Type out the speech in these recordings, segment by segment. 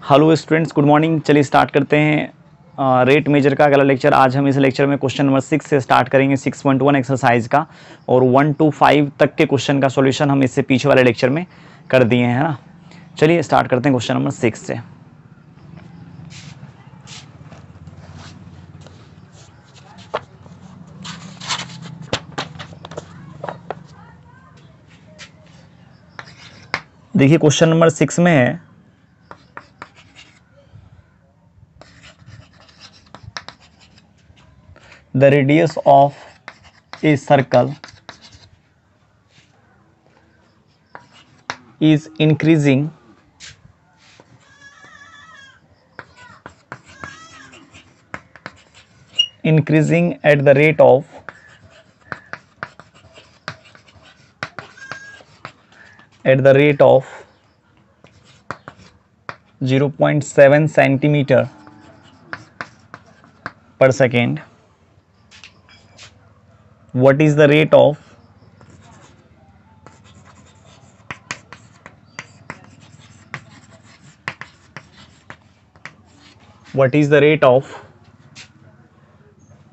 Hello students, good morning. चलिए start करते हैं रेट मेजर का अगला लेक्चर। आज हम इस लेक्चर में क्वेश्चन नंबर 6 से स्टार्ट करेंगे, 6.1 एक्सरसाइज का, और 1 to 5 तक के क्वेश्चन का सॉल्यूशन हम इससे पीछे वाले लेक्चर में कर दिए हैं, है ना। चलिए स्टार्ट करते हैं क्वेश्चन नंबर 6 से। देखिए क्वेश्चन नंबर 6 में है the radius of a circle is increasing at the rate of 0.7 centimeter per second. What is the rate of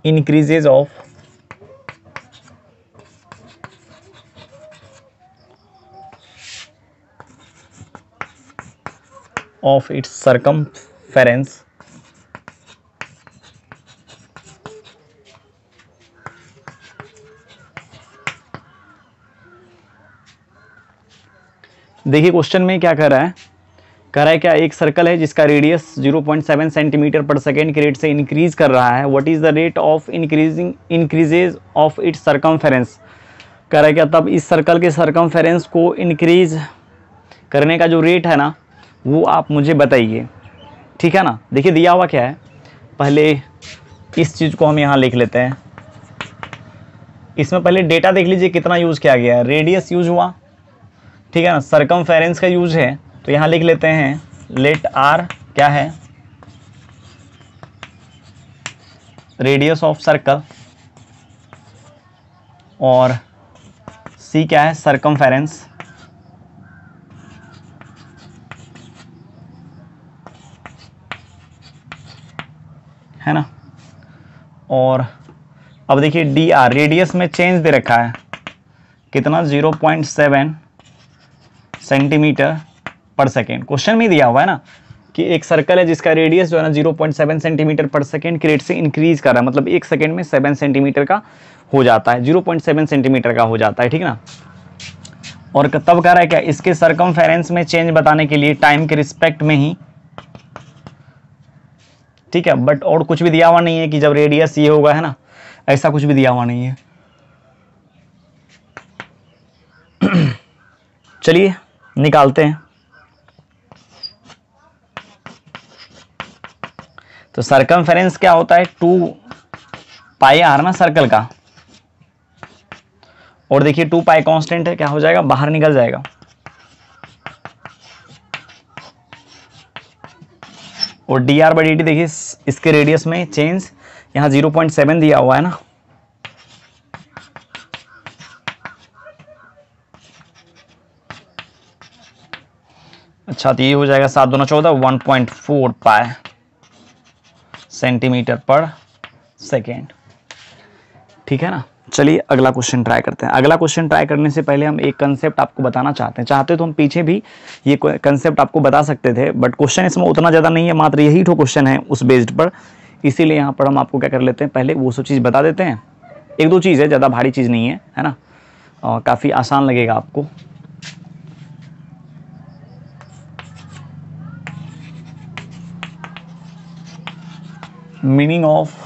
increases of its circumference देखिए क्वेश्चन में क्या कर रहा है, क्या एक सर्कल है जिसका रेडियस 0.7 सेंटीमीटर पर सेकेंड के रेट से इंक्रीज कर रहा है। What is the rate of increases of its circumference. कह रहा है क्या तब इस सर्कल के सर्कमफेरेंस को इंक्रीज करने का जो रेट है ना, वो आप मुझे बताइए, ठीक है ना। देखिए दिया हुआ क्या है, पहले इस चीज़ को हम यहाँ लिख लेते हैं। इसमें पहले डेटा देख लीजिए कितना यूज़ किया गया है। रेडियस यूज हुआ, ठीक है ना, सर्कमफेरेंस का यूज है, तो यहाँ लिख लेते हैं लेट आर क्या है, रेडियस ऑफ सर्कल, और सी क्या है, सर्कमफेरेंस, है ना। और अब देखिए डी आर, रेडियस में चेंज दे रखा है कितना, 0.7 सेंटीमीटर पर सेकेंड। क्वेश्चन में दिया हुआ है ना कि एक सर्कल है जिसका रेडियस जो है ना 0.7 सेंटीमीटर पर सेकेंड के रेट से इंक्रीज कर रहा है, मतलब एक सेकेंड में 7 सेंटीमीटर का हो जाता है, 0.7 सेंटीमीटर का हो जाता है, ठीक है ना। और तब कह रहा है क्या, इसके सर्कमफेरेंस में चेंज बताने के लिए टाइम के रिस्पेक्ट में ही, ठीक है। बट और कुछ भी दिया हुआ नहीं है कि जब रेडियस ये होगा, है ना, ऐसा कुछ भी दिया हुआ नहीं है। चलिए निकालते हैं। तो सर्कमफेरेंस क्या होता है, 2 पाई आर ना सर्कल का, और देखिए 2 पाई कांस्टेंट है, क्या हो जाएगा, बाहर निकल जाएगा। और D R by d T, देखिए इसके रेडियस में चेंज, यहाँ 0.7 दिया हुआ है ना, अच्छा तो ये हो जाएगा 7 दूना 14, 1.4 पाई सेंटीमीटर पर सेकेंड, ठीक है ना। चलिए अगला क्वेश्चन ट्राई करते हैं। अगला क्वेश्चन ट्राई करने से पहले हम एक कंसेप्ट आपको बताना चाहते तो हम पीछे भी ये कंसेप्ट आपको बता सकते थे, बट क्वेश्चन इसमें उतना ज़्यादा नहीं है, मात्र यही तो क्वेश्चन है उस बेस्ड पर, इसीलिए यहाँ पर हम आपको क्या कर लेते हैं, पहले वो सब चीज़ बता देते हैं। 1-2 चीज़ है, ज़्यादा भारी चीज़ नहीं है, है ना, काफ़ी आसान लगेगा आपको। Meaning of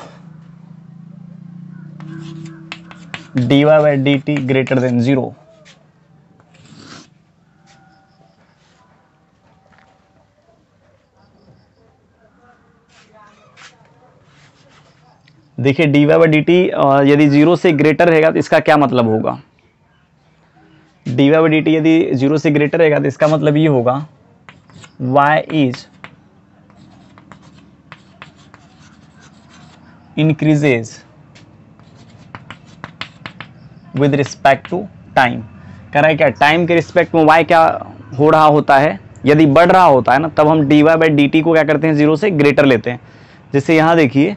dy by dt greater than 0। देखिए dy by dt यदि 0 से ग्रेटर रहेगा तो इसका क्या मतलब होगा, dy by dt यदि 0 से ग्रेटर रहेगा तो इसका मतलब ये होगा y is increases with respect to time. कह रहा है क्या, टाइम के रिस्पेक्ट में y क्या हो रहा होता है, यदि बढ़ रहा होता है ना, तब हम dy बाई डी टी को क्या करते हैं, 0 से ग्रेटर लेते हैं। जैसे यहां देखिए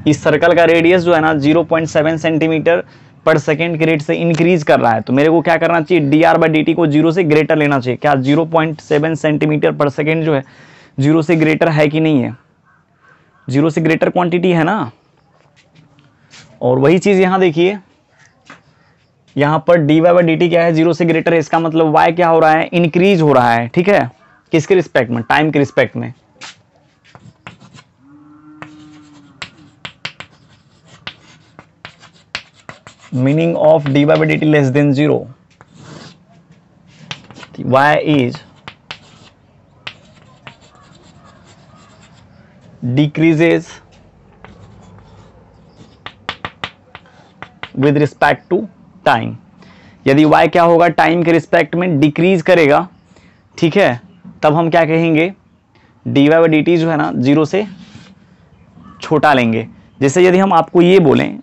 इस सर्कल का रेडियस जो है ना 0.7 सेंटीमीटर पर सेकेंड के रेट से इंक्रीज कर रहा है, तो मेरे को क्या करना चाहिए, D R by d T को 0 से ग्रेटर लेना चाहिए। क्या 0.7 सेंटीमीटर पर सेकेंड जो है 0 से ग्रेटर है कि नहीं है, 0 से ग्रेटर क्वांटिटी है ना। और वही चीज यहां देखिए, यहां पर d y by d t क्या है, 0 से ग्रेटर है, इसका मतलब y क्या हो रहा है, इंक्रीज हो रहा है। ठीक है, किसके रिस्पेक्ट में, टाइम के रिस्पेक्ट में। Meaning of d y by d t less than 0, y is decreases with respect to time. यदि y क्या होगा, टाइम के रिस्पेक्ट में डिक्रीज करेगा, ठीक है, तब हम क्या कहेंगे, d y by d t जो है ना 0 से छोटा लेंगे। जैसे यदि हम आपको ये बोलें,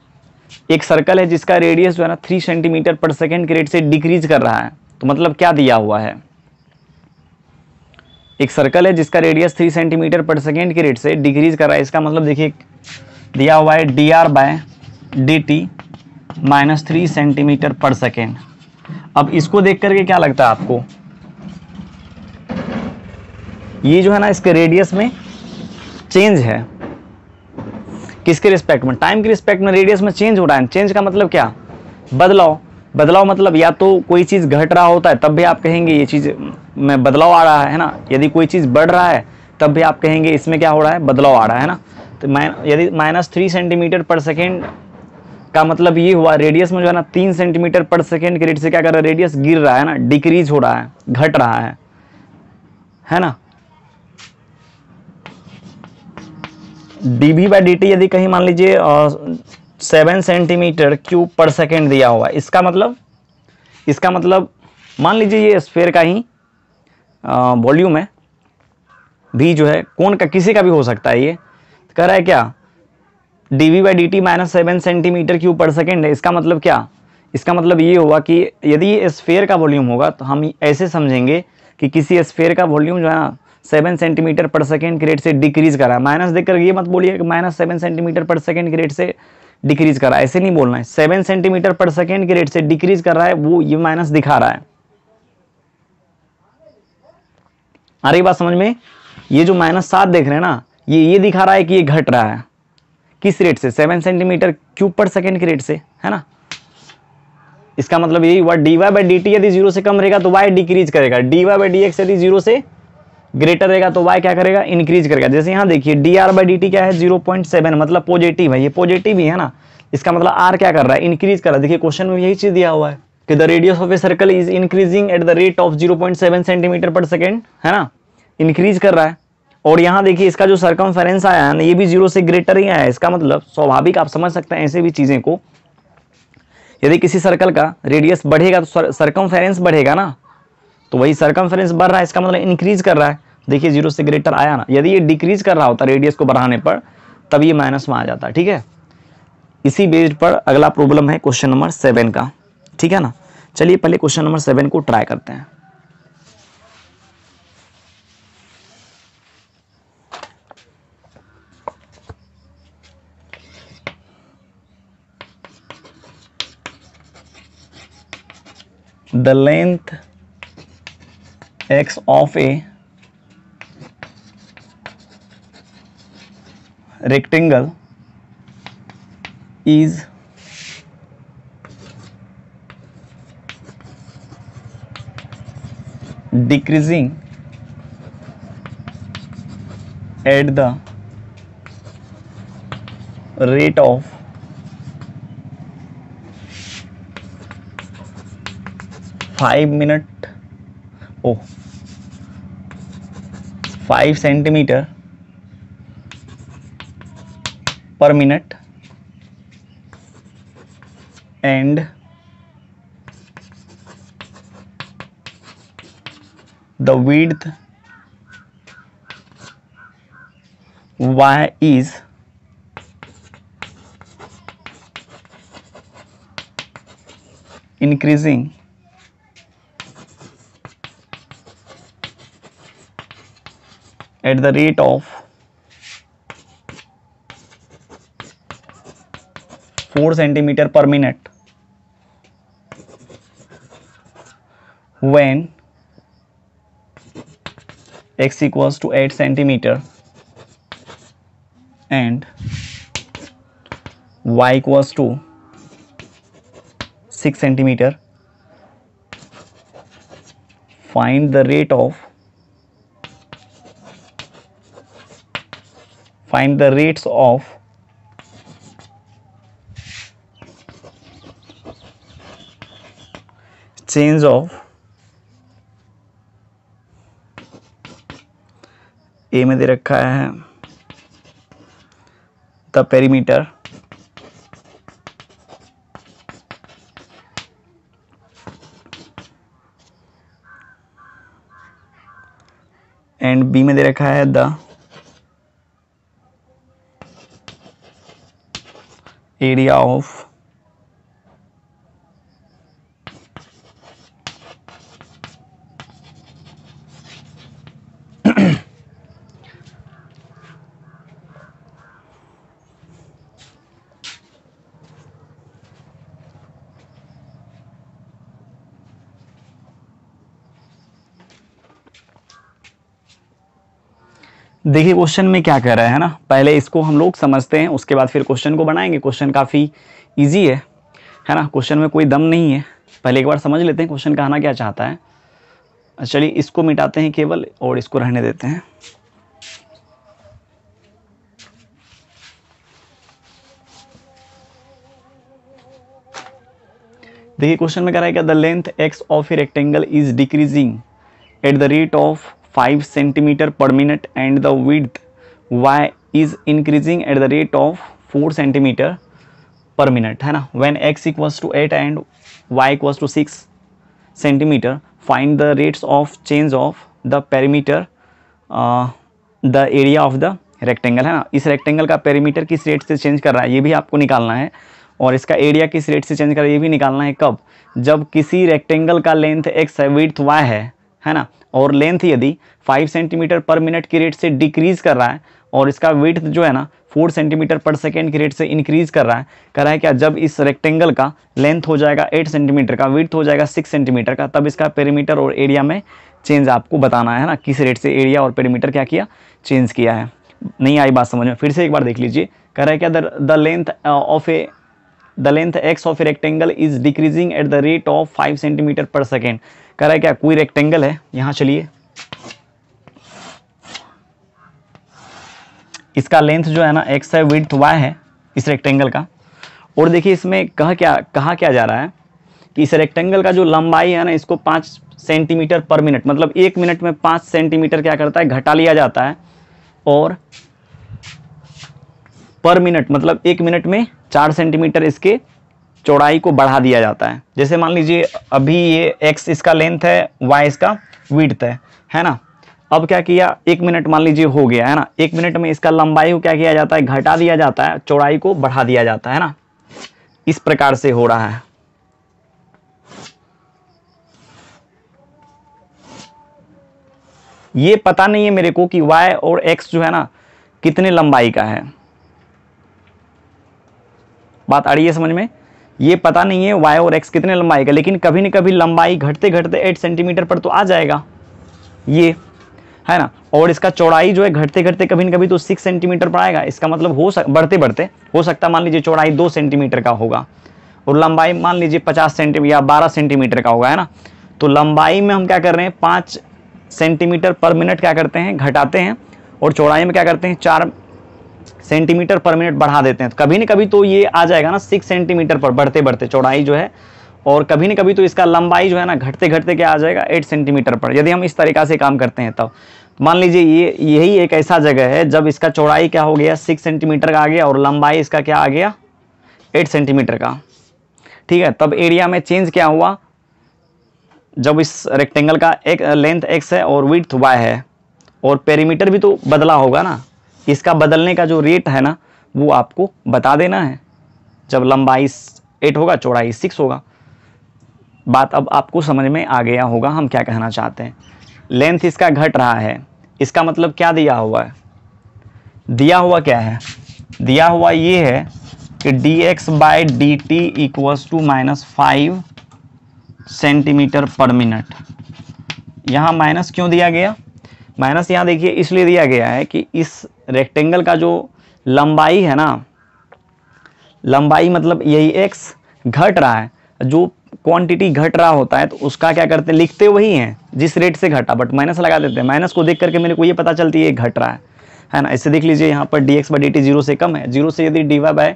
एक सर्कल है जिसका रेडियस जो है ना 3 सेंटीमीटर पर सेकेंड के रेट से डिक्रीज कर रहा है, तो मतलब क्या दिया हुआ है, एक सर्कल है जिसका रेडियस 3 सेंटीमीटर पर सेकेंड के रेट से डिक्रीज कर रहा है, इसका मतलब देखिए दिया हुआ है d r by d t minus 3 centimetre पर सेकेंड। अब इसको देख करके क्या लगता है आपको, ये जो है ना इसके रेडियस में चेंज है, किसके रिस्पेक्ट में, टाइम के रिस्पेक्ट में रेडियस में चेंज हो रहा है। चेंज का मतलब क्या, बदलाव। बदलाव मतलब या तो कोई चीज़ घट रहा होता है तब भी आप कहेंगे ये चीज़ में बदलाव आ रहा है ना, यदि कोई चीज़ बढ़ रहा है तब भी आप कहेंगे इसमें क्या हो रहा है, बदलाव आ रहा है ना। तो यदि माइनस 3 सेंटीमीटर पर सेकेंड का मतलब ये हुआ, रेडियस में जो है ना 3 सेंटीमीटर पर सेकेंड के रेट से क्या कर रहा है, रेडियस गिर रहा है ना, डिक्रीज हो रहा है, घट रहा है ना। dv बाई डी टी यदि कहीं मान लीजिए 7 सेंटीमीटर क्यूब पर सेकेंड दिया हुआ है, इसका मतलब मान लीजिए ये स्फेयर का ही वॉल्यूम है, भी जो है कौन का किसी का भी हो सकता है, ये कह रहा है क्या, dv by d t minus 7 centimetre cube पर सेकेंड है। इसका मतलब क्या, इसका मतलब ये हुआ कि यदि ये स्फेयर का वॉल्यूम होगा तो हम ऐसे समझेंगे कि किसी स्फेयर का वॉल्यूम जो है ना 7 सेंटीमीटर पर सेकेंड के रेट से डिक्रीज करा है। माइनस देखकर ये मत बोलिए कि माइनस 7 सेंटीमीटर पर सेकेंड के रेट से डिक्रीज कर रहा है, ऐसे नहीं बोलना है। 7 सेंटीमीटर पर सेकेंड के रेट से डिक्रीज कर रहा है, वो ये माइनस दिखा रहा है। आ रही बात समझ में, ये जो -7 देख रहे हैं ना, ये दिखा रहा है कि ये घट रहा है, किस रेट से, 7 सेंटीमीटर क्यूब पर सेकेंड के रेट से, है ना। इसका मतलब यही हुआ, d y by d t यदि 0 से कम रहेगा तो y डिक्रीज करेगा, d y by d x यदि 0 से ग्रेटर रहेगा तो y क्या करेगा, इंक्रीज करेगा। जैसे यहाँ देखिए D R by d t क्या है, 0.7, मतलब पॉजिटिव है, ये पॉजिटिव ही है ना, इसका मतलब r क्या कर रहा है, इंक्रीज कर रहा है। देखिए क्वेश्चन में यही चीज दिया हुआ है कि the radius of a circle is increasing at the rate of 0.7 centimetre पर सेकेंड, है ना, इंक्रीज कर रहा है। और यहाँ देखिए इसका जो सर्कमफेरेंस आया है ना, ये भी 0 से ग्रेटर ही आया है। इसका मतलब स्वाभाविक, आप समझ सकते हैं ऐसे भी चीजें को, यदि किसी सर्कल का रेडियस बढ़ेगा तो सर्कमफेरेंस बढ़ेगा ना, तो वही सर्कमफेरेंस बढ़ रहा है, इसका मतलब इंक्रीज कर रहा है। देखिए 0 से ग्रेटर आया ना, यदि ये डिक्रीज कर रहा होता रेडियस को बढ़ाने पर, तब ये माइनस में आ जाता। ठीक है, इसी बेस पर अगला प्रॉब्लम है क्वेश्चन नंबर 7 का। ठीक है ना, चलिए पहले क्वेश्चन नंबर 7 को ट्राई करते हैं। The length x of a rectangle is decreasing at the rate of 5 centimetre per minute and the width y is increasing at the rate of 4 centimeter per minute when x equals to 8 centimeter and y equals to 6 centimeter. Find the rates of change of ए में दे रखा है the perimeter and B में दे रखा है the area of देखिए question में क्या कह रहा है ना, पहले इसको हम लोग समझते हैं, उसके बाद फिर क्वेश्चन को बनाएंगे। क्वेश्चन काफ़ी इजी है ना, क्वेश्चन में कोई दम नहीं है। पहले एक बार समझ लेते हैं क्वेश्चन कहना क्या चाहता है। चलिए इसको मिटाते हैं केवल और इसको रहने देते हैं। देखिए क्वेश्चन में कह रहा है क्या, the length x of a rectangle is decreasing at the rate of 5 centimeter per minute and the width y is increasing at the rate of 4 centimeter per minute, है ना। when x equals to 8 and y equals to 6 centimeter, find the rates of change of the perimeter, the area of the rectangle, है ना। इस rectangle का perimeter किस rate से change कर रहा है ये भी आपको निकालना है, और इसका एरिया किस रेट से चेंज कर रहा है ये भी निकालना है। कब? जब किसी रेक्टेंगल का लेंथ x है, विड्थ y है ना, और लेंथ यदि 5 सेंटीमीटर पर मिनट की रेट से डिक्रीज कर रहा है और इसका विड्थ जो है ना 4 सेंटीमीटर पर सेकेंड की रेट से इंक्रीज कर रहा है क्या, जब इस रेक्टेंगल का लेंथ हो जाएगा 8 सेंटीमीटर का, विड्थ हो जाएगा 6 सेंटीमीटर का, तब इसका पेरीमीटर और एरिया में चेंज आपको बताना है ना, किस रेट से एरिया और पेरीमीटर क्या किया, चेंज किया है। नहीं आई बात समझ में? फिर से एक बार देख लीजिए। कह रहा है क्या, the length x of a rectangle is decreasing at the rate of 5 centimetre पर सेकेंड। कह रहा है क्या, कोई रेक्टेंगल है, यहाँ चलिए इसका लेंथ जो है ना x है, विड्थ y है इस रेक्टेंगल का, और देखिए इसमें कहा क्या जा रहा है कि इस रेक्टेंगल का जो लंबाई है ना, इसको 5 सेंटीमीटर पर मिनट, मतलब 1 मिनट में 5 सेंटीमीटर क्या करता है, घटा लिया जाता है, और पर मिनट मतलब 1 मिनट में 4 सेंटीमीटर इसके चौड़ाई को बढ़ा दिया जाता है। जैसे मान लीजिए अभी ये x इसका लेंथ है, y इसका विड्थ है ना। अब क्या किया, 1 मिनट मान लीजिए हो गया है ना, 1 मिनट में इसका लंबाई को क्या किया जाता है, घटा दिया जाता है, चौड़ाई को बढ़ा दिया जाता है ना। इस प्रकार से हो रहा है। ये पता नहीं है मेरे को कि y और x जो है ना कितने लंबाई का है। बात आ रही है समझ में? ये पता नहीं है y और x कितने लंबाई का, लेकिन कभी न कभी लंबाई घटते घटते 8 सेंटीमीटर पर तो आ जाएगा, ये है ना। और इसका चौड़ाई जो है घटते घटते कभी न कभी तो 6 सेंटीमीटर पर आएगा। इसका मतलब बढ़ते बढ़ते हो सकता है मान लीजिए चौड़ाई 2 सेंटीमीटर का होगा और लंबाई मान लीजिए 50 सेंटीमीटर या 12 सेंटीमीटर का होगा, है ना। तो लंबाई में हम क्या कर रहे हैं, 5 सेंटीमीटर पर मिनट क्या करते हैं, घटाते हैं, और चौड़ाई में क्या करते हैं, 4 सेंटीमीटर पर मिनट बढ़ा देते हैं। तो कभी न कभी तो ये आ जाएगा ना 6 सेंटीमीटर पर बढ़ते बढ़ते चौड़ाई जो है, और कभी न कभी तो इसका लंबाई जो है ना घटते घटते क्या आ जाएगा, 8 सेंटीमीटर पर। यदि हम इस तरीक़ा से काम करते हैं तब मान लीजिए यही एक ऐसा जगह है जब इसका चौड़ाई क्या हो गया, 6 सेंटीमीटर का आ गया और लंबाई इसका क्या आ गया, 8 सेंटीमीटर का, ठीक है। तब एरिया में चेंज क्या हुआ, जब इस रेक्टेंगल का एक लेंथ x है और विड्थ y है, और पेरीमीटर भी तो बदला होगा ना। इसका बदलने का जो रेट है ना वो आपको बता देना है। जब लंबाई 8 होगा, चौड़ाई 6 होगा। बात अब आपको समझ में आ गया होगा हम क्या कहना चाहते हैं। लेंथ इसका घट रहा है, इसका मतलब क्या दिया हुआ है, दिया हुआ क्या है, दिया हुआ ये है कि dx by d t equals to -5 centimetre पर मिनट। यहाँ माइनस क्यों दिया गया, माइनस यहाँ देखिए इसलिए दिया गया है कि इस रेक्टेंगल का जो लंबाई है ना, लंबाई मतलब यही x घट रहा है, जो क्वांटिटी घट रहा होता है तो उसका क्या करते हैं, लिखते वही हैं जिस रेट से घटा, बट माइनस लगा देते हैं। माइनस को देख करके मेरे को ये पता चलती है घट रहा है ना। इससे देख लीजिए यहाँ पर dx by d T zero से कम है, जीरो से यदि dy by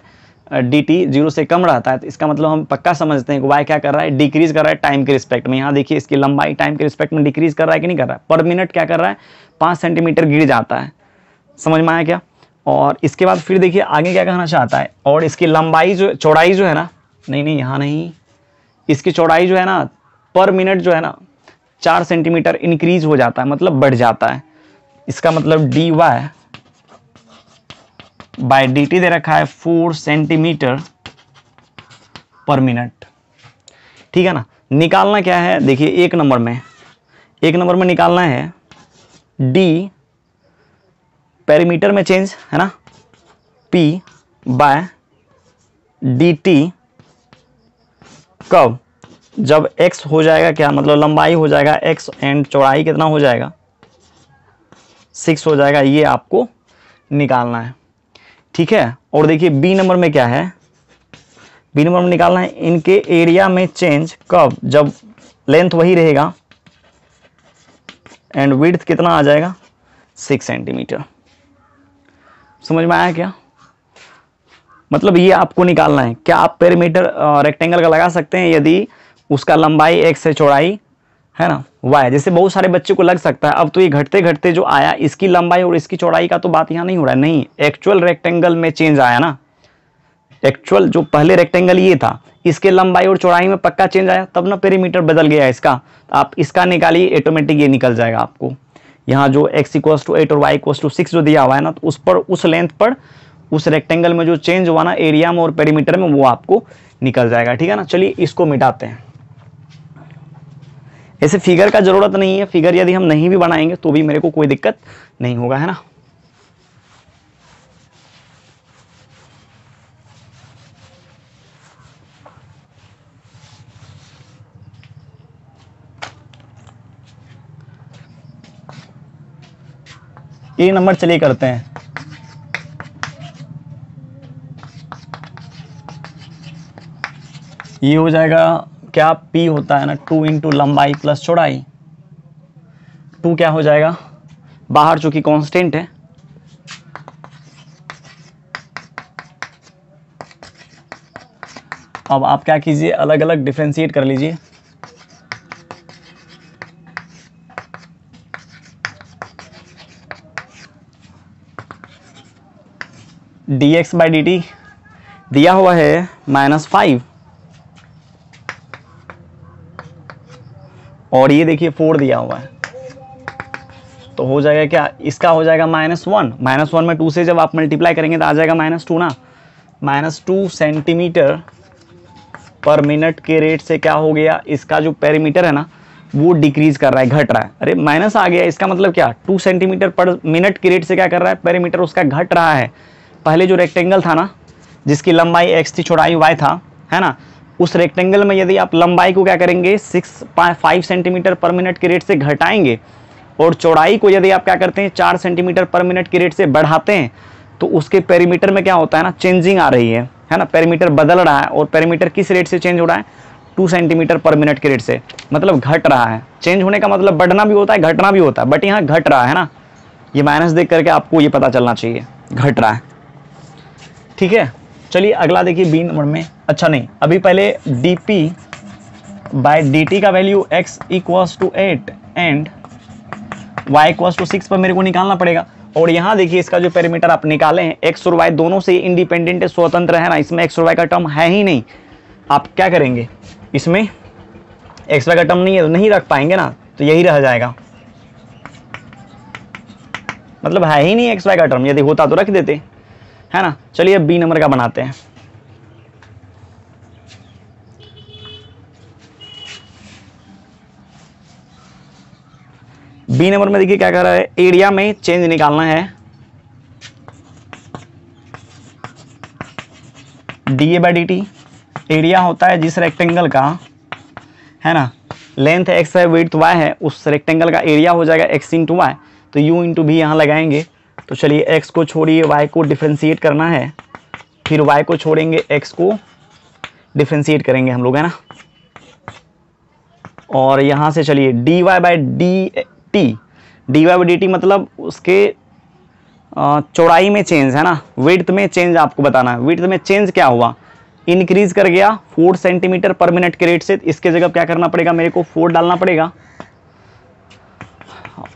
d T zero से कम रहता है तो इसका मतलब हम पक्का समझते हैं कि y क्या कर रहा है, डिक्रीज कर रहा है टाइम के रिस्पेक्ट में। यहाँ देखिए इसकी लंबाई टाइम के रिस्पेक्ट में डिक्रीज कर रहा है कि नहीं कर रहा है, पर मिनट क्या कर रहा है 5 सेंटीमीटर गिर जाता है। समझ में आया क्या। और इसके बाद फिर देखिए आगे क्या कहना चाहता है, और इसकी लंबाई जो चौड़ाई जो है ना, नहीं यहाँ नहीं, इसकी चौड़ाई जो है ना पर मिनट जो है ना 4 सेंटीमीटर इंक्रीज हो जाता है, मतलब बढ़ जाता है। इसका मतलब dy बाई डी टी दे रखा है 4 सेंटीमीटर पर मिनट। ठीक है ना। निकालना क्या है, देखिए एक नंबर में निकालना है d पेरीमीटर में चेंज है ना, p बाय डी टी कब, जब x हो जाएगा क्या, मतलब लंबाई हो जाएगा x एंड चौड़ाई कितना हो जाएगा 6 हो जाएगा, ये आपको निकालना है। ठीक है। और देखिए बी नंबर में क्या है, बी नंबर में निकालना है इनके एरिया में चेंज कब, जब लेंथ वही रहेगा एंड विड्थ कितना आ जाएगा 6 सेंटीमीटर। समझ में आया क्या, मतलब ये आपको निकालना है। क्या आप पेरीमीटर रेक्टेंगल का लगा सकते हैं यदि उसका लंबाई x है, चौड़ाई है ना y, जैसे बहुत सारे बच्चे को लग सकता है अब तो ये घटते घटते जो आया इसकी लंबाई और इसकी चौड़ाई का तो बात यहाँ नहीं हो रहा है, नहीं, एक्चुअल रेक्टेंगल में चेंज आया ना, एक्चुअल जो पहले रेक्टेंगल ये था इसके लंबाई और चौड़ाई में पक्का चेंज आया, तब ना पेरीमीटर बदल गया इसका। तो आप इसका निकालिए, ऑटोमेटिक ये निकल जाएगा आपको। यहाँ जो x इक्वल्स टू 8 और y इक्वल्स टू 6 जो दिया हुआ है ना, तो उस पर उस लेंथ पर उस रेक्टेंगल में जो चेंज हुआ ना एरिया में और पेरीमीटर में, वो आपको निकल जाएगा। ठीक है ना। चलिए इसको मिटाते हैं। ऐसे फिगर का जरूरत नहीं है, फिगर यदि हम नहीं भी बनाएंगे तो भी मेरे को कोई दिक्कत नहीं होगा, है ना। ये नंबर चलिए करते हैं। ये हो जाएगा क्या, P होता है ना 2 इंटू लंबाई प्लस चौड़ाई, 2 क्या हो जाएगा, बाहर चूंकि कांस्टेंट है, अब आप क्या कीजिए अलग अलग डिफरेंशिएट कर लीजिए। dx बाई डी टी दिया हुआ है -5 और ये देखिए 4 दिया हुआ है, तो हो जाएगा क्या, इसका हो जाएगा -1, -1 में 2 से जब आप मल्टीप्लाई करेंगे तो आ जाएगा -2 ना, -2 सेंटीमीटर पर मिनट के रेट से क्या हो गया, इसका जो पेरीमीटर है ना वो डिक्रीज कर रहा है, घट रहा है। अरे माइनस आ गया, इसका मतलब क्या, 2 सेंटीमीटर पर मिनट के रेट से क्या कर रहा है, पेरीमीटर उसका घट रहा है। पहले जो रेक्टेंगल था ना जिसकी लंबाई x थी चौड़ाई y था, है ना, उस रेक्टेंगल में यदि आप लंबाई को क्या करेंगे 5 सेंटीमीटर पर मिनट के रेट से घटाएंगे और चौड़ाई को यदि आप क्या करते हैं 4 सेंटीमीटर पर मिनट के रेट से बढ़ाते हैं, तो उसके पेरीमीटर में क्या होता है ना, चेंजिंग आ रही है ना, पेरीमीटर बदल रहा है। और पेरीमीटर किस रेट से चेंज हो रहा है, 2 सेंटीमीटर पर मिनट के रेट से, मतलब घट रहा है। चेंज होने का मतलब बढ़ना भी होता है घटना भी होता है, बट यहाँ घट रहा है ना, ये माइनस देख करके आपको ये पता चलना चाहिए घट रहा है। ठीक है। चलिए अगला देखिए बी नंबर में, अच्छा नहीं अभी पहले dp बाई डी टी का value x equals to 8 and y equals to 6 पर मेरे को निकालना पड़ेगा। और यहाँ देखिए इसका जो पेरीमीटर आप निकाले हैं x और y दोनों से इंडिपेंडेंट है, स्वतंत्र है ना, इसमें x और y का टर्म है ही नहीं। आप क्या करेंगे, इसमें x y का टर्म नहीं है तो नहीं रख पाएंगे ना, तो यही रह जाएगा, मतलब है ही नहीं x y का टर्म, यदि होता तो रख देते, है ना। चलिए अब बी नंबर का बनाते हैं। बी नंबर में देखिए क्या कर रहा है, एरिया में चेंज निकालना है। dA/dt एरिया होता है जिस रेक्टेंगल का, है ना, लेंथ x है, विड्थ y है, उस रेक्टेंगल का एरिया हो जाएगा x इंटू वाई। तो u इंटू भी यहाँ लगाएंगे। तो चलिए x को छोड़िए, y को डिफ्रेंशिएट करना है, फिर y को छोड़ेंगे, x को डिफ्रेंशिएट करेंगे हम लोग, है ना। और यहाँ से चलिए dy/dt मतलब उसके चौड़ाई में चेंज, है ना, विड्थ में चेंज आपको बताना है। विड्थ में चेंज क्या हुआ, इंक्रीज कर गया 4 सेंटीमीटर पर मिनट के रेट से। इसके जगह क्या करना पड़ेगा, मेरे को 4 डालना पड़ेगा,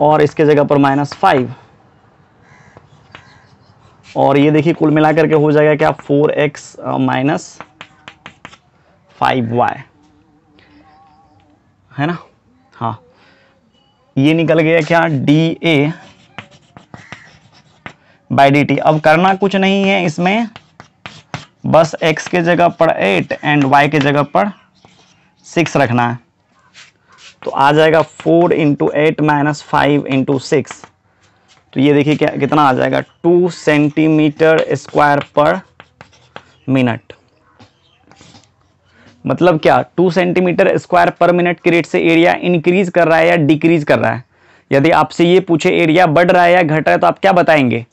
और इसके जगह पर -5, और ये देखिए कुल मिलाकर के हो जाएगा क्या, 4x - 5y, है ना। हाँ, ये निकल गया क्या, dA/dt। अब करना कुछ नहीं है इसमें, बस x के जगह पर 8 एंड y के जगह पर 6 रखना है। तो आ जाएगा 4 × 8 - 5 × 6। तो ये देखिए क्या कितना आ जाएगा, 2 सेंटीमीटर स्क्वायर पर मिनट। मतलब क्या, 2 सेंटीमीटर स्क्वायर पर मिनट के रेट से एरिया इंक्रीज कर रहा है या डिक्रीज कर रहा है। यदि आपसे ये पूछे एरिया बढ़ रहा है या घट रहा है, तो आप क्या बताएंगे,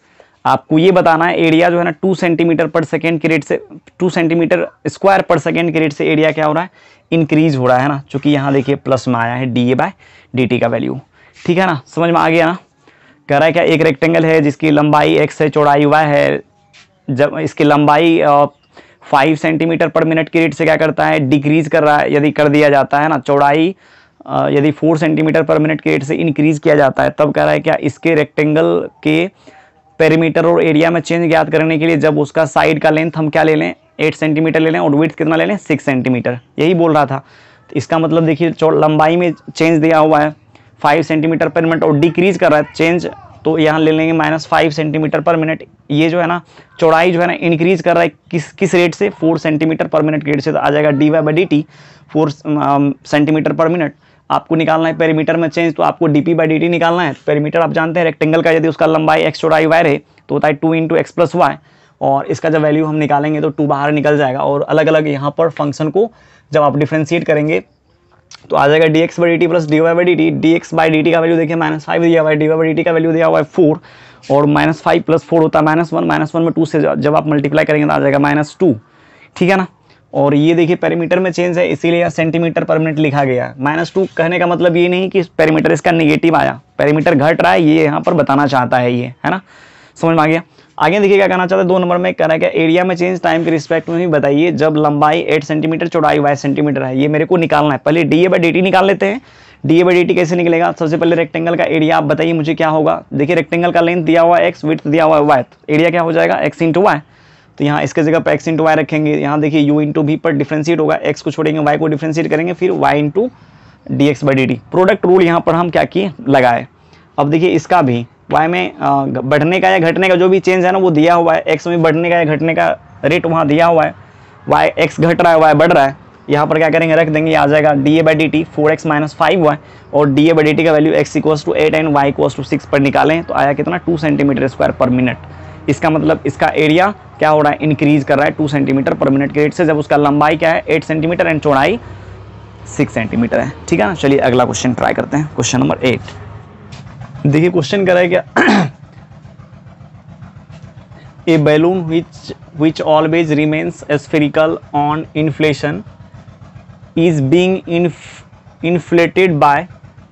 आपको ये बताना है एरिया जो है ना 2 सेंटीमीटर पर सेकेंड के रेट से, 2 सेंटीमीटर स्क्वायर पर सेकेंड के रेट से एरिया क्या हो रहा है, इंक्रीज हो रहा है ना। चूंकि यहाँ देखिए प्लस में आया है dA/dt का वैल्यू, ठीक है ना, समझ में आ गया ना। कह रहा है क्या, एक रेक्टेंगल है जिसकी लंबाई x है, चौड़ाई y है। जब इसकी लंबाई 5 सेंटीमीटर पर मिनट के रेट से क्या करता है, डिक्रीज कर रहा है, यदि कर दिया जाता है ना। चौड़ाई यदि 4 सेंटीमीटर पर मिनट के रेट से इंक्रीज किया जाता है, तब कह रहा है क्या, इसके रेक्टेंगल के पेरीमीटर और एरिया में चेंज ज्ञात करने के लिए जब उसका साइड का लेंथ हम क्या ले लें, 8 सेंटीमीटर ले लें, और विड्थ कितना ले लें, 6 सेंटीमीटर। यही बोल रहा था। तो इसका मतलब देखिए लंबाई में चेंज दिया हुआ है 5 सेंटीमीटर पर मिनट, और डिक्रीज कर रहा है चेंज, तो यहाँ ले लेंगे -5 सेंटीमीटर पर मिनट। ये जो है ना चौड़ाई जो है ना इंक्रीज कर रहा है किस रेट से, 4 सेंटीमीटर पर मिनट के रेट से। तो आ जाएगा dY/dt 4 सेंटीमीटर पर मिनट। आपको निकालना है पेरीमीटर में चेंज, तो आपको dP/dt निकालना है। पेरीमीटर आप जानते हैं रेक्टेंगल का, यदि उसका लंबाई x चौड़ाई y रहे तो होता है 2 × x + y, और इसका जब वैल्यू हम निकालेंगे तो 2 बाहर निकल जाएगा। और अलग अलग यहाँ पर फंक्शन को जब आप डिफ्रेंशिएट करेंगे तो आ जाएगा dx/dt + dy/dt। dx/dt का वैल्यू देखिए -5 दिया हुआ है, dy/dt का वैल्यू दिया हुआ है 4, और -5 + 4 होता है -1, -1 में 2 से जब आप मल्टीप्लाई करेंगे तो आ जाएगा -2, ठीक है ना। और ये देखिए पेरीमीटर में चेंज है, इसीलिए सेंटीमीटर पर मिनट लिखा गया है। -2 कहने का मतलब ये नहीं कि पेरीमीटर इसका नेगेटिव आया, पेरीमीटर घट रहा है, ये यहाँ पर बताना चाहता है ये, है ना, समझ में आ गया। आगे देखिए क्या कहना चाहता है, 2 नंबर में कह रहा है क्या, एरिया में चेंज टाइम के रिस्पेक्ट में ही बताइए जब लंबाई 8 सेंटीमीटर, चौड़ाई y सेंटीमीटर है। ये मेरे को निकालना है। पहले dA/dt निकाल लेते हैं। dA/dt कैसे निकलेगा, सबसे पहले रेक्टेंगल का एरिया आप बताइए मुझे क्या होगा। देखिए रेक्टेंगल का लेंथ दिया हुआ है x, विड्थ दिया हुआ है y, एरिया क्या हो जाएगा, x × y। तो यहाँ इसके जगह पर x × y रखेंगे। यहाँ देखिए u × v पर डिफ्रेंशिएट होगा, x को छोड़ेंगे, y को डिफ्रेंशिएट करेंगे, फिर y × dx/dt। प्रोडक्ट रूल यहाँ पर हम क्या किए, लगाए। अब देखिए इसका भी y में बढ़ने का या घटने का जो भी चेंज है ना वो दिया हुआ है, x में बढ़ने का या घटने का रेट वहाँ दिया हुआ है। x घट रहा है, y बढ़ रहा है, यहाँ पर क्या करेंगे, रख देंगे, आ जाएगा dA/dt 4x - 5y, और dA/dt का वैल्यू x = 8 एंड y = 6 पर निकालें तो आया कितना, 2 सेंटीमीटर स्क्वायर पर मिनट। इसका मतलब इसका एरिया क्या हो रहा है, इंक्रीज कर रहा है 2 सेंटीमीटर पर मिनट के रेट से, जब उसका लंबाई क्या है 8 सेंटीमीटर एंड चौड़ाई 6 सेंटीमीटर है, ठीक है ना। चलिए अगला क्वेश्चन ट्राई करते हैं, क्वेश्चन नंबर 8। देखिए क्वेश्चन कर रहा है क्या, a balloon which always remains spherical on inflation is being inflated by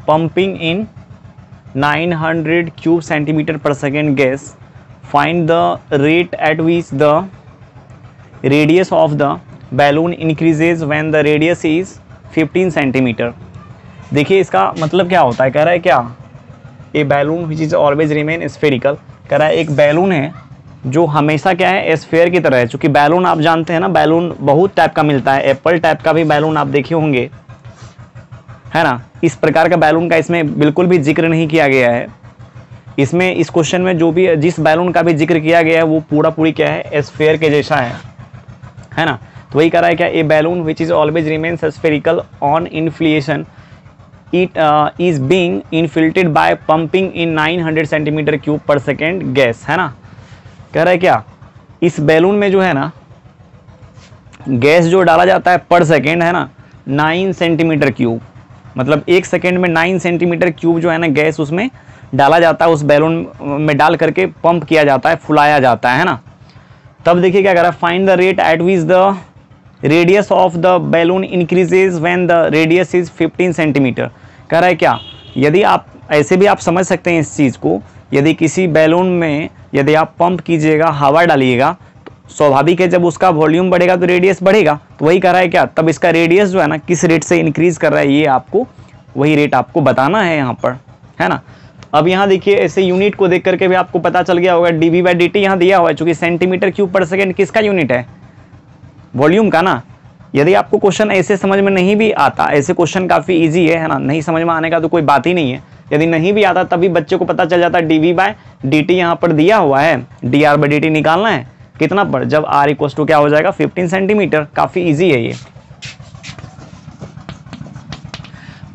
pumping in 900 cube centimeter per second gas. Find the rate at which the radius of the balloon increases when the radius is 15 centimetre. देखिए इसका मतलब क्या होता है, कह रहा है क्या, a balloon which is always remain spherical. कह रहा है एक बैलून है जो हमेशा क्या है, स्फेयर की तरह है। चूंकि बैलून आप जानते हैं ना, बैलून बहुत टाइप का मिलता है, एप्पल टाइप का भी बैलून आप देखे होंगे, है ना। इस प्रकार का बैलून का इसमें बिल्कुल भी जिक्र नहीं किया गया है। इसमें इस क्वेश्चन में जो भी जिस बैलून का भी जिक्र किया गया है वो पूरा पूरी क्या है, स्फेयर के जैसा है ना। तो वही कह रहा है क्या, a balloon which is always remains spherical on inflation it is being inflated by pumping in 900 centimetre cube पर सेकेंड गैस, है ना। कह रहा है क्या, इस बैलून में जो है ना गैस जो डाला जाता है पर सेकेंड, है ना, 9 सेंटीमीटर क्यूब, मतलब 1 सेकेंड में 9 सेंटीमीटर क्यूब जो है ना गैस उसमें डाला जाता है, उस बैलून में डाल करके पंप किया जाता है, फुलाया जाता है ना। तब देखिए क्या कर रहा है, find the rate at which the radius of the balloon increases when the radius is 15 centimetre. कह रहा है क्या, यदि आप ऐसे भी आप समझ सकते हैं इस चीज़ को, यदि किसी बैलून में यदि आप पंप कीजिएगा, हवा डालिएगा, तो स्वाभाविक है जब उसका वॉल्यूम बढ़ेगा तो रेडियस बढ़ेगा। तो वही कह रहा है क्या, तब इसका रेडियस जो है ना किस रेट से इंक्रीज कर रहा है, ये आपको वही रेट आपको बताना है यहाँ पर, है ना। अब यहाँ देखिए ऐसे यूनिट को देख करके भी आपको पता चल गया होगा, dV/dt यहाँ दिया हुआ है, चूंकि सेंटीमीटर क्यूब पर सेकेंड किसका यूनिट है, वॉल्यूम का ना। यदि आपको क्वेश्चन ऐसे समझ में नहीं भी आता, ऐसे क्वेश्चन काफ़ी इजी है ना, नहीं समझ में आने का तो कोई बात ही नहीं है। यदि नहीं भी आता तभी बच्चे को पता चल जाता है dV/dt यहाँ पर दिया हुआ है, dR/dt निकालना है कितना पर, जब R इक्वल टू क्या हो जाएगा 15 सेंटीमीटर। काफ़ी ईजी है ये।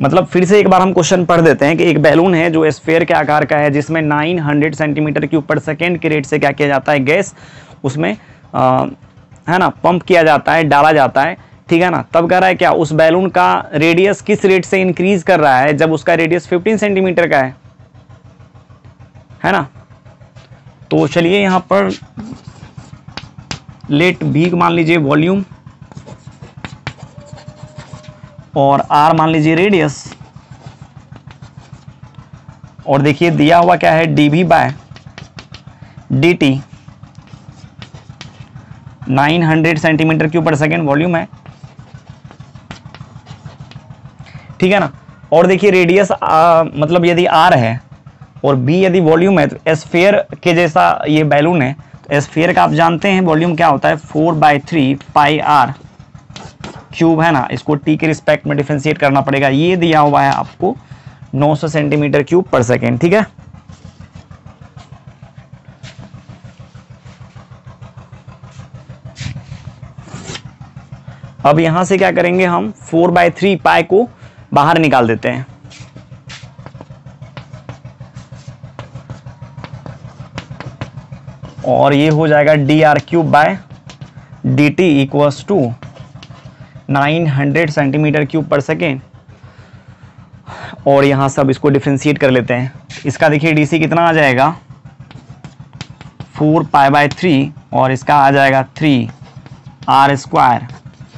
मतलब फिर से एक बार हम क्वेश्चन पढ़ देते हैं कि एक बैलून है जो स्फीयर के आकार का है, जिसमें 900 सेंटीमीटर क्यूब पर सेकेंड के रेट से क्या किया जाता है, गैस उसमें है ना पंप किया जाता है, डाला जाता है, ठीक है ना। तब कह रहा है क्या, उस बैलून का रेडियस किस रेट से इंक्रीज कर रहा है, जब उसका रेडियस 15 सेंटीमीटर का है ना। तो चलिए यहाँ पर लेट भी मान लीजिए वॉल्यूम और R मान लीजिए रेडियस, और देखिए दिया हुआ क्या है, dV/dt 900 सेंटीमीटर क्यूब पर सेकेंड वॉल्यूम है, ठीक है ना। और देखिए रेडियस मतलब यदि R है और B यदि वॉल्यूम है, तो स्फीयर के जैसा ये बैलून है, तो स्फीयर का आप जानते हैं वॉल्यूम क्या होता है, 4/3 पाई R क्यूब, है ना। इसको T के रिस्पेक्ट में डिफरेंशिएट करना पड़ेगा। ये दिया हुआ है आपको 900 सेंटीमीटर क्यूब पर सेकेंड, ठीक है। अब यहां से क्या करेंगे हम, 4/3 पाई को बाहर निकाल देते हैं, और ये हो जाएगा dR/dt equals to 900 centimetre cube पर सेकेंड। और यहाँ सब इसको डिफ्रेंशिएट कर लेते हैं। इसका देखिए DC कितना आ जाएगा, 4π/3, और इसका आ जाएगा 3R²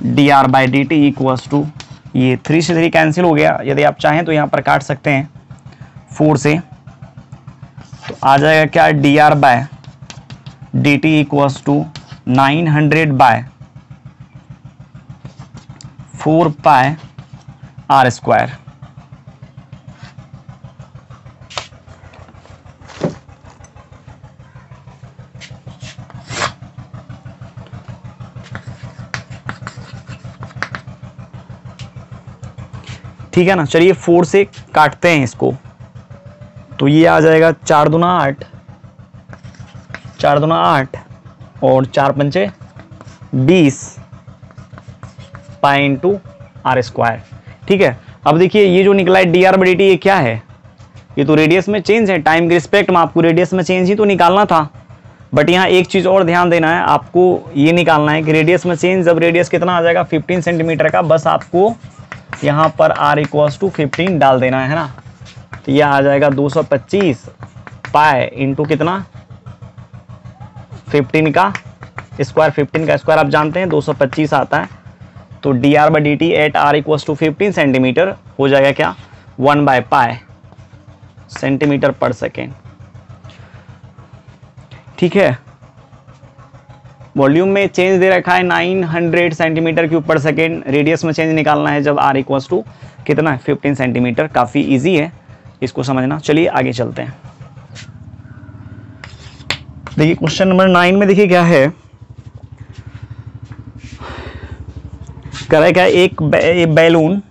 dR/dt इक्वल्स टू, ये 3 से 3 कैंसिल हो गया। यदि आप चाहें तो यहाँ पर काट सकते हैं 4 से, तो आ जाएगा क्या, dR/dt इक्वल्स टू 900/4πR²। ठीक है ना। चलिए 4 से काटते हैं इसको, तो ये आ जाएगा 4 दूना 8, 4 दूना 8 और 4 पंचे 20 पाई इंटू R²। ठीक है। अब देखिए ये जो निकला है dR/dt, ये क्या है, ये तो रेडियस में चेंज है, टाइम के रिस्पेक्ट में आपको रेडियस में चेंज ही तो निकालना था। बट यहाँ एक चीज़ और ध्यान देना है, आपको ये निकालना है कि रेडियस में चेंज, जब रेडियस कितना आ जाएगा 15 सेंटीमीटर का, बस आपको यहाँ पर R इक्वल्स टू 15 डाल देना है ना। तो यह आ जाएगा 225 पाई इंटू कितना, 15 का स्क्वायर, 15 का स्क्वायर आप जानते हैं 225 आता है। तो dR/dt at R equals to 15 centimetre हो जाएगा क्या, 1/π सेंटीमीटर पर सेकेंड। ठीक है। वॉल्यूम में चेंज दे रखा है 900 सेंटीमीटर क्यूब पर सेकेंड, रेडियस में चेंज निकालना है जब R इक्वल्स टू कितना है 15 सेंटीमीटर। काफ़ी इजी है इसको समझना। चलिए आगे चलते हैं। देखिए क्वेश्चन नंबर 9 में देखिए क्या है, कह रहा है क्या, एक balloon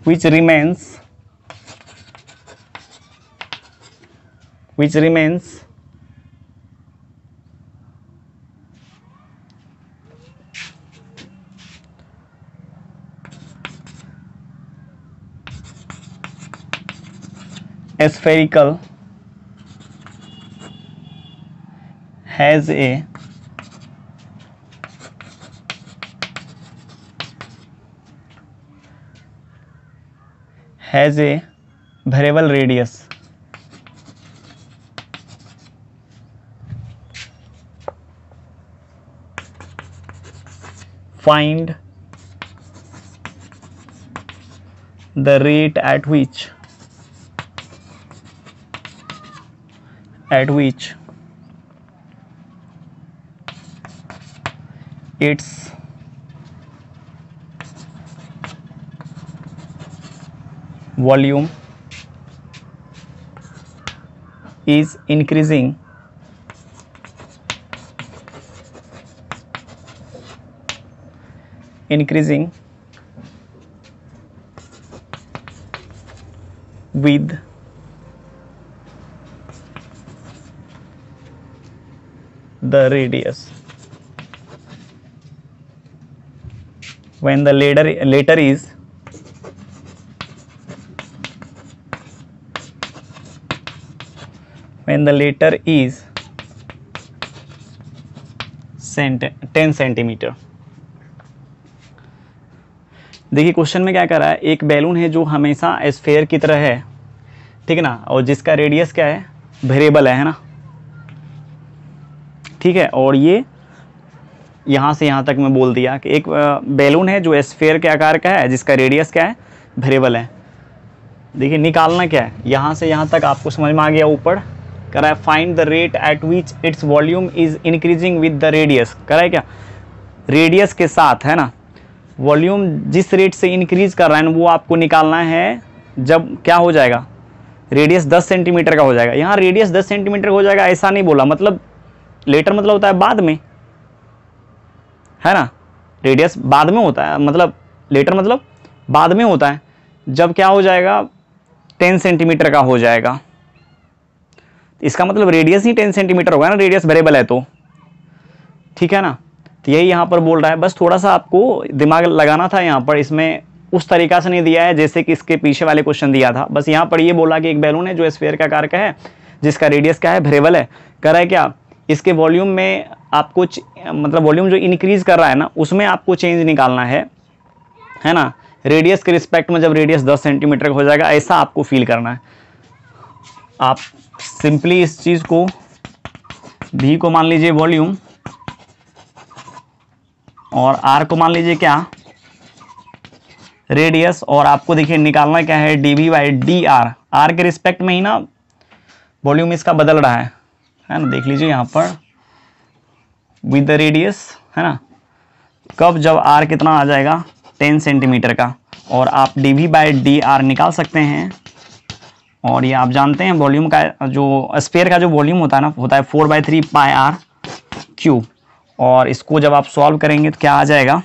which remains spherical has a variable radius. Find the rate at which its volume is increasing with the radius. When the later is when the later is 10 centimetre. देखिए क्वेश्चन में क्या कर रहा है, एक बैलून है जो हमेशा स्फेयर की तरह है, ठीक है ना, और जिसका रेडियस क्या है, वेरिएबल है ना, ठीक है। और ये यहाँ से यहाँ तक मैं बोल दिया कि एक बैलून है जो स्फेयर के आकार का है, जिसका रेडियस क्या है, वेरिएबल है। देखिए निकालना क्या है, यहाँ से यहाँ तक आपको समझ में आ गया। ऊपर कह रहा है find the rate at which its volume is increasing with the radius. कह रहा है क्या, रेडियस के साथ, है ना, वॉल्यूम जिस रेट से इंक्रीज कर रहा है वो आपको निकालना है जब क्या हो जाएगा, रेडियस 10 सेंटीमीटर का हो जाएगा। यहाँ रेडियस 10 सेंटीमीटर का हो जाएगा ऐसा नहीं बोला, मतलब लेटर मतलब होता है बाद में, है ना, रेडियस बाद में होता है, मतलब लेटर मतलब बाद में होता है, जब क्या हो जाएगा, 10 सेंटीमीटर का हो जाएगा। इसका मतलब रेडियस ही 10 सेंटीमीटर होगा ना, रेडियस वेरिएबल है तो, ठीक है ना। तो यही यहाँ पर बोल रहा है, बस थोड़ा सा आपको दिमाग लगाना था यहाँ पर। इसमें उस तरीका से नहीं दिया है जैसे कि इसके पीछे वाले क्वेश्चन दिया था, बस यहाँ पर ये बोला कि एक बैलून है जो स्फीयर का आकार का है, जिसका रेडियस क्या है, वेरिएबल है। कह रहा है क्या, इसके वॉल्यूम में आपको मतलब वॉल्यूम जो इंक्रीज कर रहा है ना, उसमें आपको चेंज निकालना है ना, रेडियस के रिस्पेक्ट में। जब रेडियस 10 सेंटीमीटर का हो जाएगा ऐसा आपको फील करना है। आप सिंपली इस चीज़ को भी को मान लीजिए वॉल्यूम, और आर को मान लीजिए क्या, रेडियस, और आपको देखिए निकालना क्या है, d v by d r. R के रिस्पेक्ट में ही ना वॉल्यूम इसका बदल रहा है ना, देख लीजिए यहाँ पर विद द रेडियस, है ना, कब, जब आर कितना आ जाएगा, 10 सेंटीमीटर का। और आप d v by d r निकाल सकते हैं। और ये आप जानते हैं वॉल्यूम का जो स्फीयर का जो वॉल्यूम होता है ना, होता है 4/3 पाई आर क्यूब। और इसको जब आप सॉल्व करेंगे तो क्या आ जाएगा,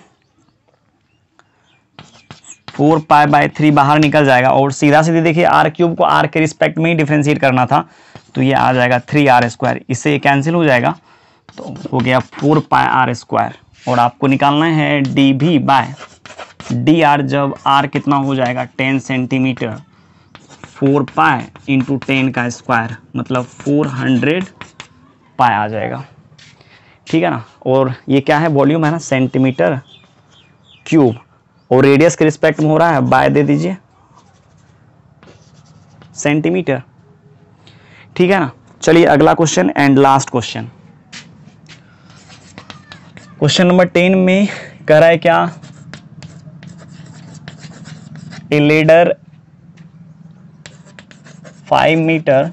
4π/3 बाहर निकल जाएगा, और सीधा सीधे देखिए आर क्यूब को आर के रिस्पेक्ट में ही डिफ्रेंशिएट करना था, तो ये आ जाएगा 3r²। इससे कैंसिल हो जाएगा, तो हो गया 4πr²। और आपको निकालना है d v by d r, जब आर कितना हो जाएगा, 10 सेंटीमीटर, 4π × 10 का स्क्वायर, मतलब 400 पाई आ जाएगा, ठीक है ना। और ये क्या है, वॉल्यूम है ना, सेंटीमीटर क्यूब, और रेडियस के रिस्पेक्ट में हो रहा है, बाय दे दीजिए सेंटीमीटर, ठीक है ना। चलिए अगला question and last question, question number 10 में कह रहा है क्या, a ladder 5 metre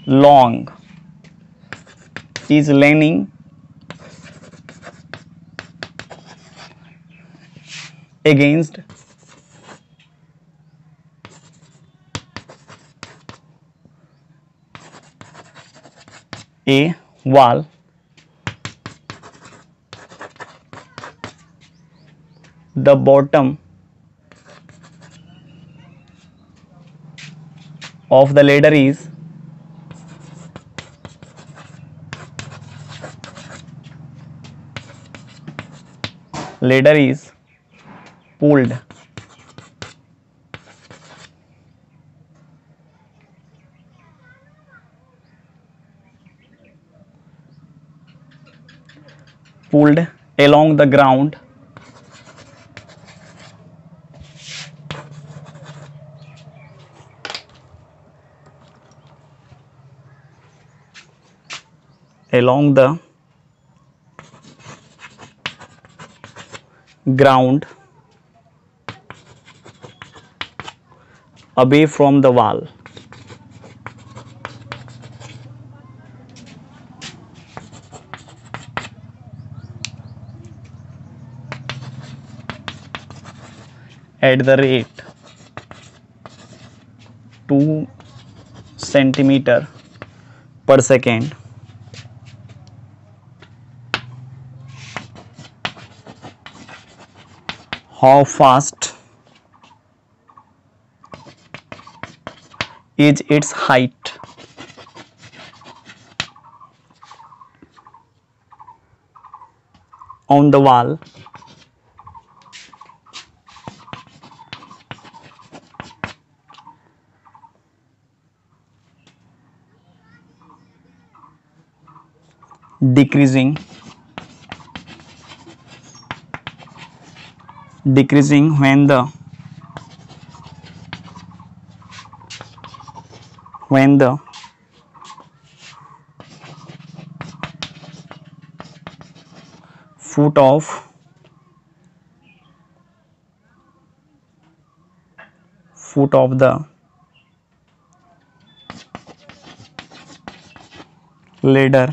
long is leaning against a wall. The bottom of the ladder is pulled pulled along the ground away from the wall. At the rate 2 centimeter per second, how fast is its height on the wall decreasing when the foot of the ladder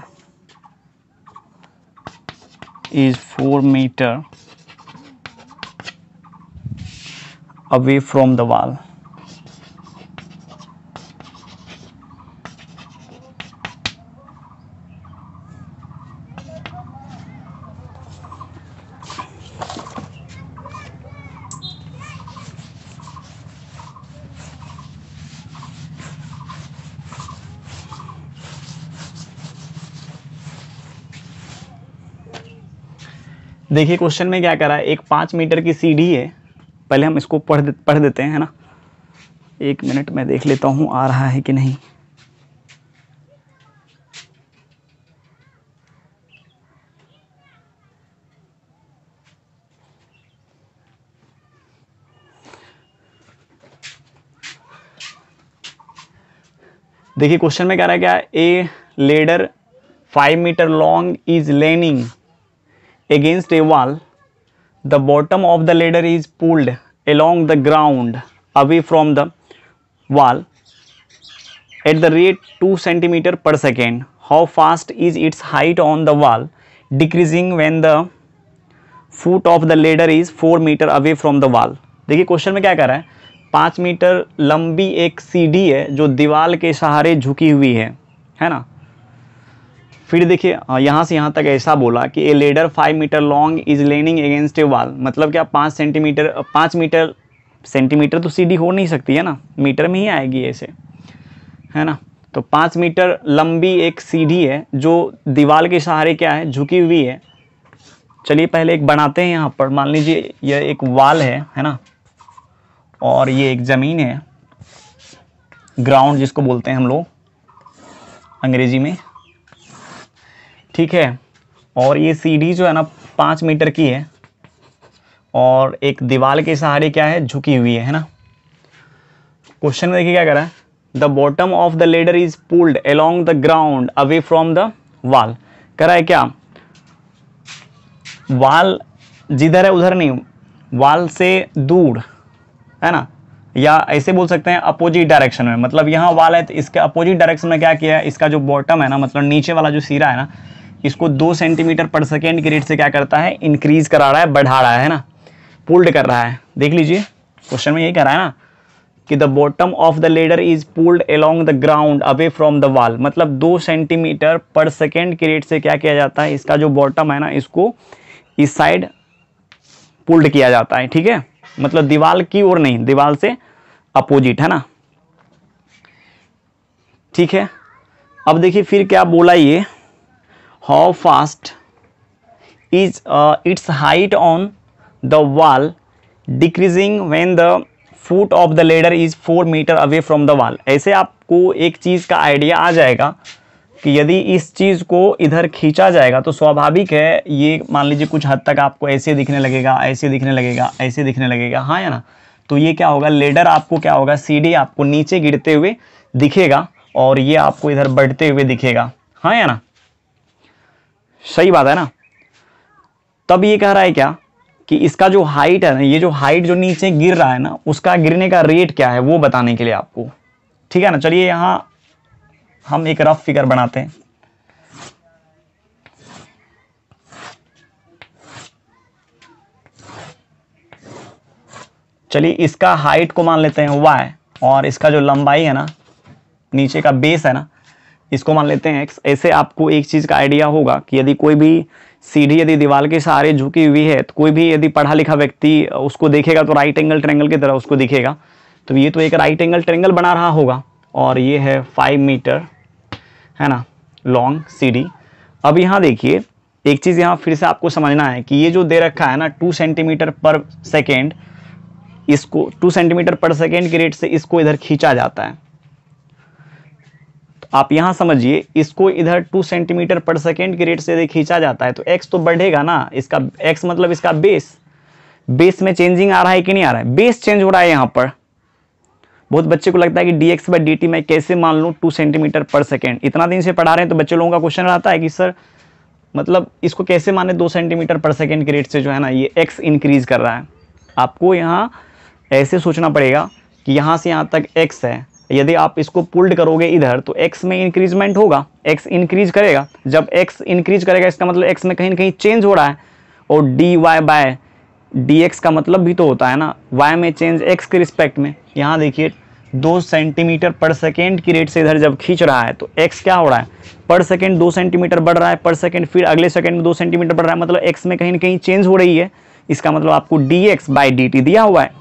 is 4 meter away from the wall. देखिए question में क्या करा है, एक 5 metre की सीढ़ी है। पहले हम इसको पढ़ देते हैं, है ना। 1 मिनट में देख लेता हूँ आ रहा है कि नहीं। देखिए क्वेश्चन में कह रहा है क्या, a ladder 5 metre long is leaning against a wall. The bottom of the ladder is pulled along the ground away from the wall at the rate 2 centimeter per second. How fast is its height on the wall, decreasing when the foot of the ladder is 4 meter away from the wall. देखिए question में क्या कर रहा है, 5 metre लंबी एक सीढ़ी है जो दीवार के सहारे झुकी हुई है ना। फिर देखिए यहाँ से यहाँ तक ऐसा बोला कि a ladder 5 metre long is leaning against a wall, मतलब क्या 5 मीटर सेंटीमीटर तो सीढ़ी हो नहीं सकती है ना, मीटर में ही आएगी ऐसे, है ना। तो 5 मीटर लंबी एक सीढ़ी है जो दीवार के सहारे क्या है, झुकी हुई है। चलिए पहले एक बनाते हैं। यहाँ पर मान लीजिए यह एक वॉल है ना, और ये एक ज़मीन है, ग्राउंड जिसको बोलते हैं हम लोग अंग्रेजी में, ठीक है। और ये सीढ़ी जो है ना 5 मीटर की है और एक दीवार के सहारे क्या है, झुकी हुई है ना। क्वेश्चन में देखिए क्या कर रहा है, the bottom of the ladder is pulled along the ground away from the wall. कर रहा है क्या, वॉल जिधर है उधर नहीं, वॉल से दूर, है ना, या ऐसे बोल सकते हैं अपोजिट डायरेक्शन में। मतलब यहाँ वॉल है तो इसके अपोजिट डायरेक्शन में क्या किया है, इसका जो बॉटम है ना, मतलब नीचे वाला जो सिरा है ना, इसको 2 सेंटीमीटर पर सेकेंड की रेट से क्या करता है, इंक्रीज करा रहा है, बढ़ा रहा है ना, पुल्ड कर रहा है। देख लीजिए क्वेश्चन में यही कह रहा है ना कि the bottom of the ladder is pulled along the ground away from the wall, मतलब 2 सेंटीमीटर पर सेकेंड की रेट से क्या किया जाता है, इसका जो बॉटम है ना, इसको इस साइड पुल्ड किया जाता है, ठीक है। मतलब दीवार की ओर नहीं, दीवार से अपोजिट, है ना, ठीक है। अब देखिए फिर क्या बोला ये, how fast is its height on the wall decreasing when the foot of the ladder is 4 metre away from the wall. ऐसे आपको एक चीज का आइडिया आ जाएगा कि यदि इस चीज़ को इधर खींचा जाएगा तो स्वाभाविक है ये मान लीजिए कुछ हद तक आपको ऐसे दिखने लगेगा, ऐसे दिखने लगेगा, ऐसे दिखने लगेगा, हाँ या ना। तो ये क्या होगा, लेडर आपको क्या होगा, सीढ़ी आपको नीचे गिरते हुए दिखेगा और ये आपको इधर बढ़ते हुए दिखेगा, हाँ या ना। सही बात है ना। तब ये कह रहा है क्या कि इसका जो हाइट है ना, ये जो हाइट जो नीचे गिर रहा है ना, उसका गिरने का रेट क्या है वो बताने के लिए आपको, ठीक है ना। चलिए यहां हम एक रफ फिगर बनाते हैं। चलिए इसका हाइट को मान लेते हैं y और इसका जो लंबाई है ना, नीचे का बेस है ना, इसको मान लेते हैं x। ऐसे आपको एक चीज का आइडिया होगा कि यदि कोई भी सीढ़ी यदि दीवार के सहारे झुकी हुई है तो कोई भी यदि पढ़ा लिखा व्यक्ति उसको देखेगा तो राइट एंगल ट्रायंगल की तरह उसको दिखेगा। तो ये तो एक राइट एंगल ट्रायंगल बना रहा होगा और ये है 5 मीटर है ना लॉन्ग सीढ़ी। अब यहाँ देखिए एक चीज़ यहाँ फिर से आपको समझना है कि ये जो दे रखा है ना 2 सेंटीमीटर पर सेकेंड, इसको 2 सेंटीमीटर पर सेकेंड की रेट से इसको इधर खींचा जाता है। तो आप यहाँ समझिए इसको इधर 2 सेंटीमीटर पर सेकेंड की रेट से यदि खींचा जाता है तो x तो बढ़ेगा ना, इसका x मतलब इसका बेस में चेंजिंग आ रहा है कि नहीं आ रहा है, बेस चेंज हो रहा है यहाँ पर। बहुत बच्चे को लगता है कि dx/dt मैं कैसे मान लूँ 2 सेंटीमीटर पर सेकेंड। इतना दिन से पढ़ा रहे हैं तो बच्चे लोगों का क्वेश्चन आता है कि सर मतलब इसको कैसे माने 2 सेंटीमीटर पर सेकेंड के रेट से जो है ना ये x इंक्रीज कर रहा है। आपको यहाँ ऐसे सोचना पड़ेगा कि यहाँ से यहाँ तक x है, यदि आप इसको पुल्ड करोगे इधर तो x में इंक्रीजमेंट होगा, x इंक्रीज करेगा। जब x इंक्रीज करेगा इसका मतलब x में कहीं ना कहीं चेंज हो रहा है और dy/dx का मतलब भी तो होता है ना y में चेंज x के रिस्पेक्ट में। यहाँ देखिए 2 सेंटीमीटर पर सेकेंड की रेट से इधर जब खींच रहा है तो x क्या हो रहा है, पर सेकेंड 2 सेंटीमीटर बढ़ रहा है पर सेकेंड, फिर अगले सेकेंड में 2 सेंटीमीटर बढ़ रहा है, मतलब x में कहीं ना कहीं चेंज हो रही है। इसका मतलब आपको dx/dt दिया हुआ है,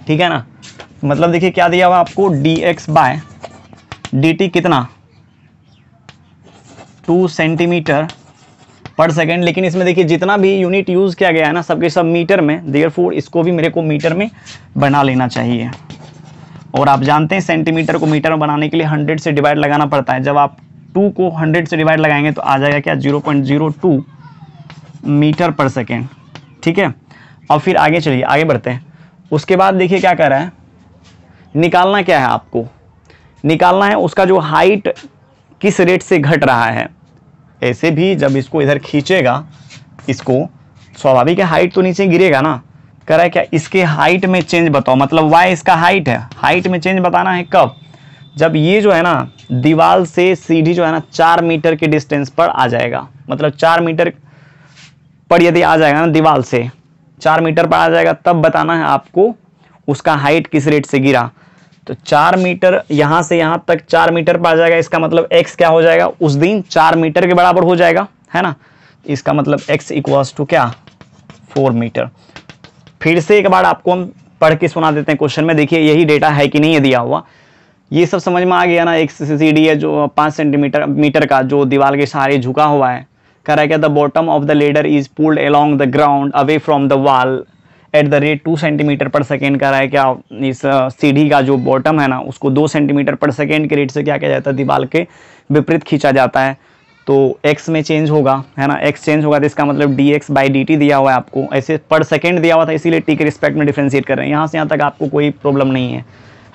ठीक है ना। मतलब देखिए क्या दिया हुआ आपको, dx/dt कितना 2 सेंटीमीटर पर सेकेंड। लेकिन इसमें देखिए जितना भी यूनिट यूज़ किया गया है ना सबके सब मीटर में, देयरफॉर इसको भी मेरे को मीटर में बना लेना चाहिए। और आप जानते हैं सेंटीमीटर को मीटर में बनाने के लिए 100 से डिवाइड लगाना पड़ता है। जब आप 2 को 100 से डिवाइड लगाएंगे तो आ जाएगा क्या, 0.02 मीटर पर सेकेंड, ठीक है। और फिर आगे चलिए आगे बढ़ते हैं। उसके बाद देखिए क्या कर रहा है, निकालना क्या है आपको, निकालना है उसका जो हाइट किस रेट से घट रहा है। ऐसे भी जब इसको इधर खींचेगा इसको स्वाभाविक है हाइट तो नीचे गिरेगा ना। कह रहा है क्या, इसके हाइट में चेंज बताओ, मतलब y इसका हाइट है, हाइट में चेंज बताना है कब, जब ये जो है ना दीवार से सीढ़ी जो है ना 4 मीटर के डिस्टेंस पर आ जाएगा। मतलब 4 मीटर पर यदि आ जाएगा ना दीवार से 4 मीटर पर आ जाएगा तब बताना है आपको उसका हाइट किस रेट से गिरा। तो 4 मीटर यहाँ से यहाँ तक 4 मीटर पर आ जाएगा, इसका मतलब x क्या हो जाएगा उस दिन 4 मीटर के बराबर हो जाएगा, है ना। इसका मतलब x इक्वल्स टू क्या, 4 मीटर। फिर से एक बार आपको हम पढ़ के सुना देते हैं क्वेश्चन में, देखिए यही डेटा है कि नहीं है दिया हुआ। ये सब समझ में आ गया ना। एक सीढ़ी है जो 5 सेंटीमीटर का जो दीवार के सहारे झुका हुआ है। कह रहा है क्या, the bottom of the ladder is pulled along the ground away from the wall at the rate 2 centimetre पर सेकेंड। कह रहा है क्या, इस सीढ़ी का जो बॉटम है ना उसको 2 सेंटीमीटर पर सेकेंड के रेट से क्या किया जाता है, दीवार के विपरीत खींचा जाता है। तो x में चेंज होगा, है ना, x चेंज होगा तो इसका मतलब dx/dt दिया हुआ है आपको। ऐसे पर सेकेंड दिया हुआ था इसीलिए t के रिस्पेक्ट में डिफ्रेंशिएट कर रहे हैं। यहाँ से यहाँ तक आपको कोई प्रॉब्लम नहीं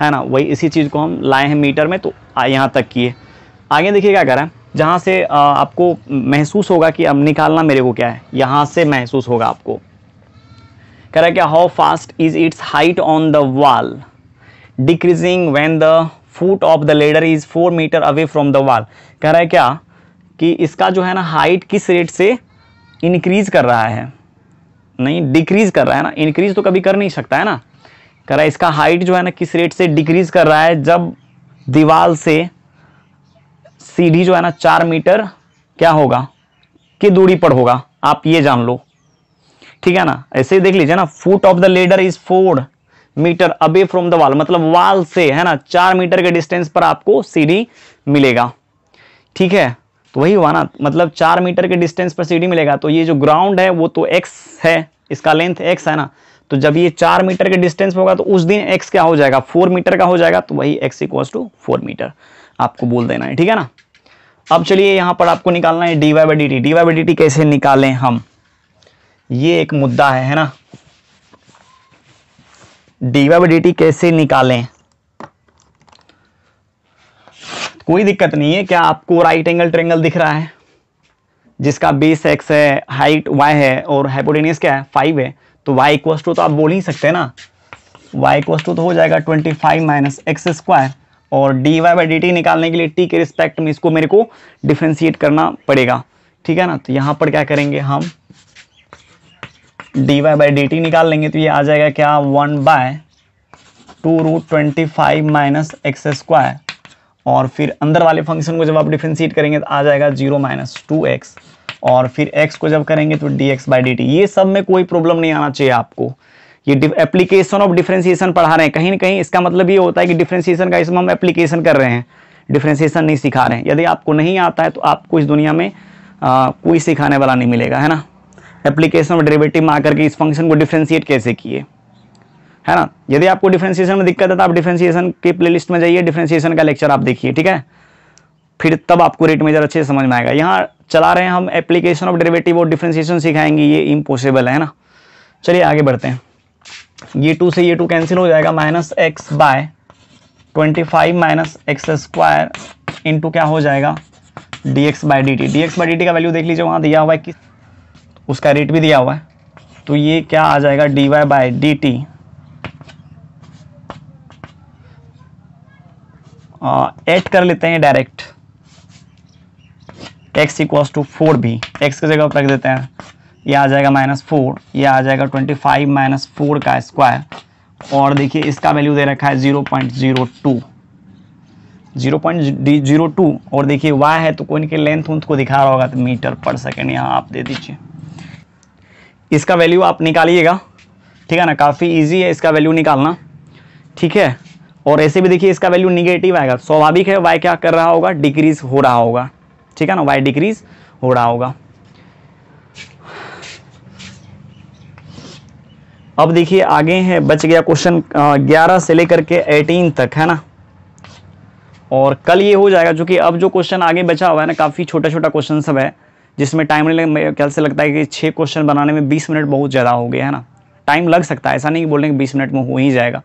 है ना। वही इसी चीज़ को हम लाए हैं मीटर में, तो यहाँ तक किए। आगे देखिए क्या कर रहा है, जहाँ से आपको महसूस होगा कि अब निकालना मेरे को क्या है, यहाँ से महसूस होगा आपको। कह रहा है क्या, how fast is its height on the wall decreasing when the foot of the ladder is 4 metre away from the wall. कह रहा है क्या कि इसका जो है ना हाइट किस रेट से इंक्रीज कर रहा है, नहीं डिक्रीज कर रहा है ना, इंक्रीज तो कभी कर नहीं सकता है ना। कह रहा है इसका हाइट जो है ना किस रेट से डिक्रीज कर रहा है, जब दीवार से सीढ़ी जो है ना 4 मीटर क्या होगा की दूरी पर होगा, आप ये जान लो, ठीक है ना। ऐसे ही देख लीजिए ना, foot of the ladder is 4 metre away from the wall, मतलब वॉल से है ना 4 मीटर के डिस्टेंस पर आपको सीढ़ी मिलेगा, ठीक है। तो वही हुआ ना, मतलब 4 मीटर के डिस्टेंस पर सीढ़ी मिलेगा। तो ये जो ग्राउंड है वो तो x है, इसका लेंथ x है ना। तो जब ये 4 मीटर के डिस्टेंस पर होगा तो उस दिन x क्या हो जाएगा, 4 मीटर का हो जाएगा। तो वही x इक्वल्स टू 4 मीटर आपको बोल देना है, ठीक है ना। अब चलिए यहाँ पर आपको निकालना है dy by d T. dy by d T कैसे निकालें हम, ये एक मुद्दा है ना। dy बाई डी टी कैसे निकालें, कोई दिक्कत नहीं है। क्या आपको राइट एंगल ट्रायंगल दिख रहा है जिसका बेस x है, हाइट y है और हाइपोटेन्यूज क्या है 5 है, तो y इक्वल टू तो आप बोल ही सकते हैं ना, y इक्वल टू तो हो जाएगा 25 माइनस एक्स स्क्वायर। और dy बाई डी टी निकालने के लिए t के रिस्पेक्ट में इसको मेरे को डिफ्रेंशिएट करना पड़ेगा, ठीक है ना। तो यहाँ पर क्या करेंगे हम, dy बाई डी टी निकाल लेंगे तो ये आ जाएगा क्या 1/2√25 माइनस एक्स स्क्वायर। और फिर अंदर वाले फंक्शन को जब आप डिफ्रेंशिएट करेंगे तो आ जाएगा 0 माइनस 2x। और फिर x को जब करेंगे तो dx बाई डी टी। ये सब में कोई प्रॉब्लम नहीं आना चाहिए आपको। ये एप्लीकेशन ऑफ डिफरेंशिएशन पढ़ा रहे हैं, कहीं ना कहीं इसका मतलब ये होता है कि डिफरेंशिएशन का इसमें हम एप्लीकेशन कर रहे हैं, डिफरेंशिएशन नहीं सिखा रहे हैं। यदि आपको नहीं आता है तो आपको इस दुनिया में कोई सिखाने वाला नहीं मिलेगा, है ना। एप्लीकेशन ऑफ डेरिवेटिव में आकर के इस फंक्शन को डिफरेंशिएट कैसे किए, है ना। यदि आपको डिफरेंशिएशन में दिक्कत है तो आप डिफरेंशिएशन के प्लेलिस्ट में जाइए, डिफरेंशिएशन का लेक्चर आप देखिए, ठीक है। फिर तब आपको रेट मेजर अच्छे से समझ में आएगा। यहाँ चला रहे हैं हम एप्लीकेशन ऑफ डेरिवेटिव और डिफरेंशिएशन सिखाएंगे, ये इम्पॉसिबल है ना। चलिए आगे बढ़ते हैं। ये 2 से ये 2 कैंसिल हो जाएगा, minus x by 25 minus x square into क्या हो जाएगा dx by d t. dx by d t का वैल्यू देख लीजिए, वहाँ दिया हुआ है कि उसका रेट भी दिया हुआ है, तो ये क्या आ जाएगा dy by d t add कर लेते हैं direct, x equals to 4b, x की जगह पर रख देते हैं, ये आ जाएगा -4, ये आ जाएगा 25 माइनस 4 का स्क्वायर। और देखिए इसका वैल्यू दे रखा है 0.02। और देखिए y है तो कोई नहीं लेंथ उंथ को दिखा रहा होगा तो मीटर पर सेकेंड यहाँ आप दे दीजिए। इसका वैल्यू आप निकालिएगा, ठीक है ना, काफ़ी इजी है इसका वैल्यू निकालना, ठीक है। और ऐसे भी देखिए इसका वैल्यू निगेटिव आएगा, स्वाभाविक है y क्या कर रहा होगा, डिक्रीज हो रहा होगा, ठीक है ना, y डिक्रीज हो रहा होगा। अब देखिए आगे है, बच गया क्वेश्चन 11 से लेकर के 18 तक, है ना। और कल ये हो जाएगा, क्योंकि अब जो क्वेश्चन आगे बचा हुआ है ना काफ़ी छोटा छोटा क्वेश्चन सब है, जिसमें टाइम नहीं लगेगा। मेरे ख्याल से लगता है कि 6 क्वेश्चन बनाने में 20 मिनट बहुत ज़्यादा हो गया, है ना। टाइम लग सकता है, ऐसा नहीं कि बोल रहे हैं कि 20 मिनट में हो ही जाएगा,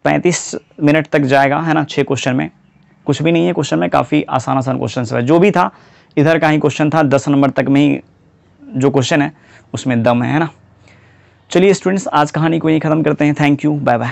35 मिनट तक जाएगा, है ना। 6 क्वेश्चन में कुछ भी नहीं है, क्वेश्चन में काफ़ी आसान क्वेश्चन सब है। जो भी था इधर का ही क्वेश्चन था, 10 नंबर तक में ही जो क्वेश्चन है उसमें दम है ना। चलिए स्टूडेंट्स, आज कहानी को यहीं ख़त्म करते हैं। Thank you, bye bye.